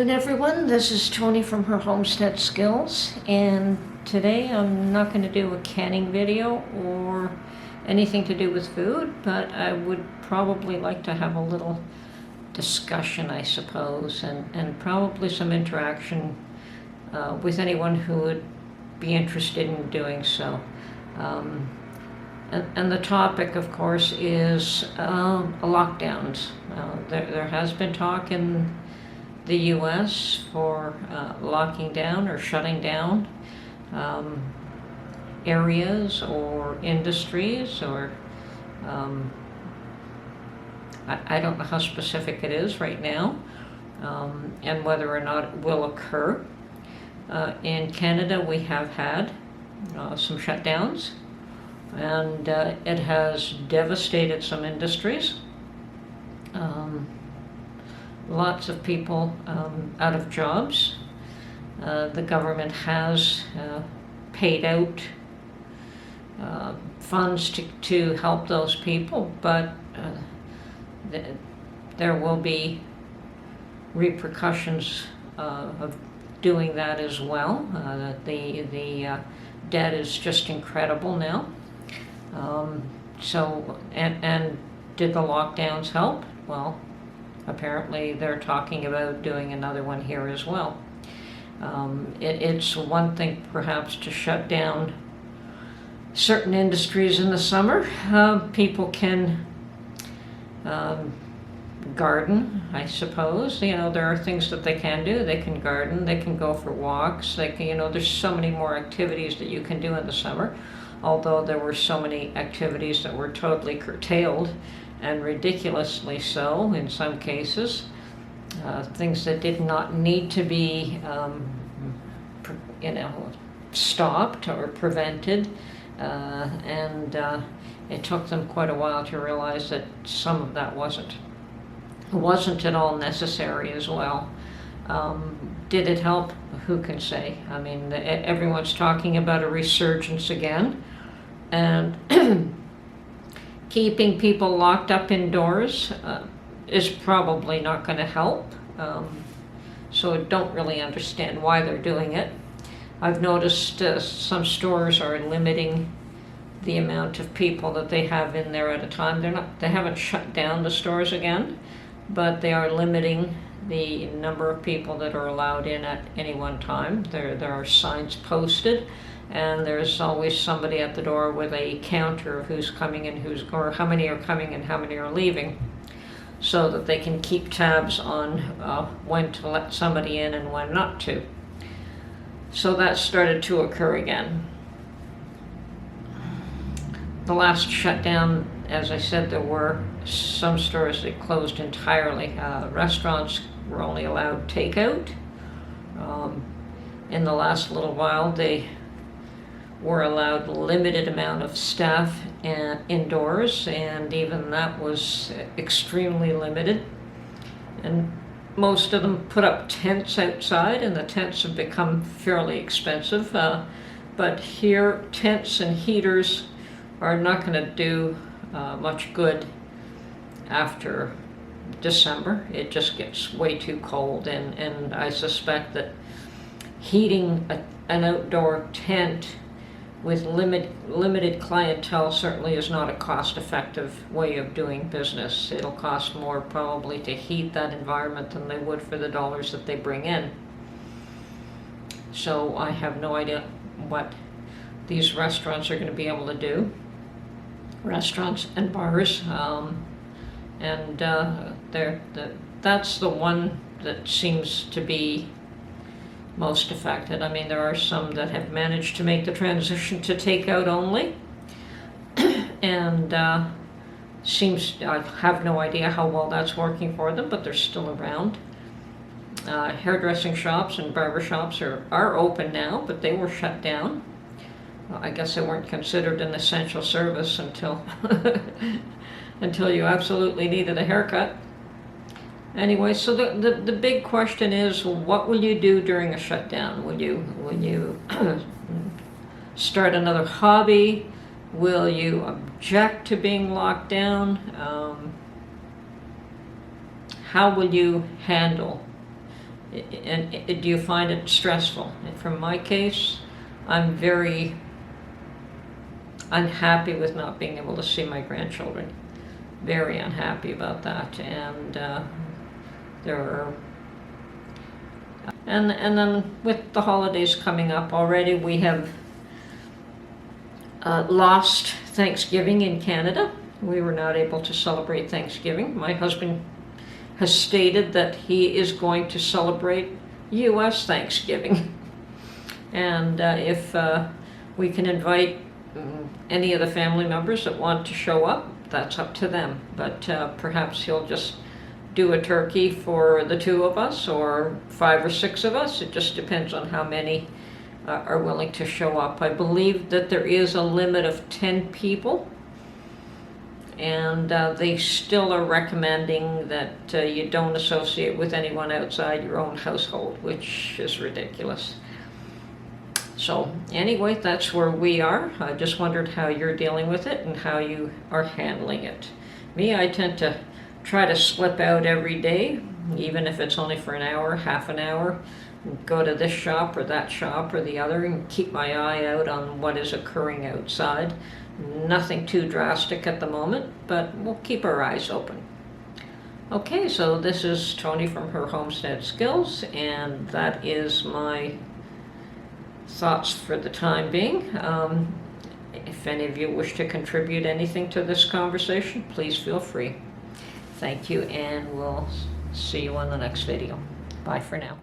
evening, everyone. This is Tony from her Homestead Skills, and today I'm not going to do a canning video or anything to do with food, but I would probably like to have a little discussion, I suppose, and probably some interaction with anyone who would be interested in doing so. And the topic, of course, is lockdowns. There has been talk in the U.S. for locking down or shutting down areas or industries, or I don't know how specific it is right now, and whether or not it will occur. In Canada, we have had some shutdowns, and it has devastated some industries. Lots of people out of jobs. The government has paid out funds to help those people, but there will be repercussions of doing that as well. The debt is just incredible now. And did the lockdowns help? Well, apparently they're talking about doing another one here as well. It's one thing perhaps to shut down certain industries in the summer. People can garden, I suppose. You know, there are things that they can do. They can garden, they can go for walks, they can, there's so many more activities that you can do in the summer, although there were so many activities that were totally curtailed, and ridiculously so in some cases. Things that did not need to be stopped or prevented, and it took them quite a while to realize that some of that wasn't at all necessary as well. Did it help? Who can say? I mean, everyone's talking about a resurgence again, and keeping people locked up indoors is probably not going to help. So I don't really understand why they're doing it. I've noticed some stores are limiting the amount of people that they have in there at a time. They haven't shut down the stores again, but they are limiting the number of people that are allowed in at any one time. There are signs posted, and there's always somebody at the door with a counter of who's coming and or how many are coming and how many are leaving, so that they can keep tabs on when to let somebody in and when not to. So that started to occur again. The last shutdown, as I said, there were some stores that closed entirely. Restaurants were only allowed takeout. In the last little while, they were allowed limited amount of staff indoors, and even that was extremely limited. And most of them put up tents outside, and the tents have become fairly expensive. But here, tents and heaters are not going to do much good after December. It just gets way too cold, and I suspect that heating an outdoor tent with limited clientele certainly is not a cost-effective way of doing business. It'll cost more probably to heat that environment than they would for the dollars that they bring in. So I have no idea what these restaurants are going to be able to do. Restaurants and bars, and that's the one that seems to be most affected. I mean, there are some that have managed to make the transition to takeout only, and I have no idea how well that's working for them, but they're still around. Hairdressing shops and barber shops are open now, but they were shut down. I guess they weren't considered an essential service until until you absolutely needed a haircut. Anyway, so the big question is, what will you do during a shutdown? Will you start another hobby? Will you object to being locked down? How will you handle And do you find it stressful? From my case, I'm very unhappy with not being able to see my grandchildren. Very unhappy about that. And there are, and then with the holidays coming up already, we have lost Thanksgiving in Canada. We were not able to celebrate Thanksgiving. My husband has stated that he is going to celebrate U.S. Thanksgiving. And if we can invite any of the family members that want to show up, that's up to them. But perhaps he'll just do a turkey for the two of us, or 5 or 6 of us. It just depends on how many are willing to show up. I believe that there is a limit of 10 people. And they still are recommending that you don't associate with anyone outside your own household, which is ridiculous. So anyway, that's where we are. I just wondered how you're dealing with it and how you are handling it. Me, I tend to try to slip out every day, even if it's only for an hour, half an hour, go to this shop or that shop or the other, and keep my eye out on what is occurring outside. Nothing too drastic at the moment, but we'll keep our eyes open. Okay, so this is Tony from Her Homestead Skills, and that is my thoughts for the time being. If any of you wish to contribute anything to this conversation, please feel free. Thank you, and we'll see you on the next video. Bye for now.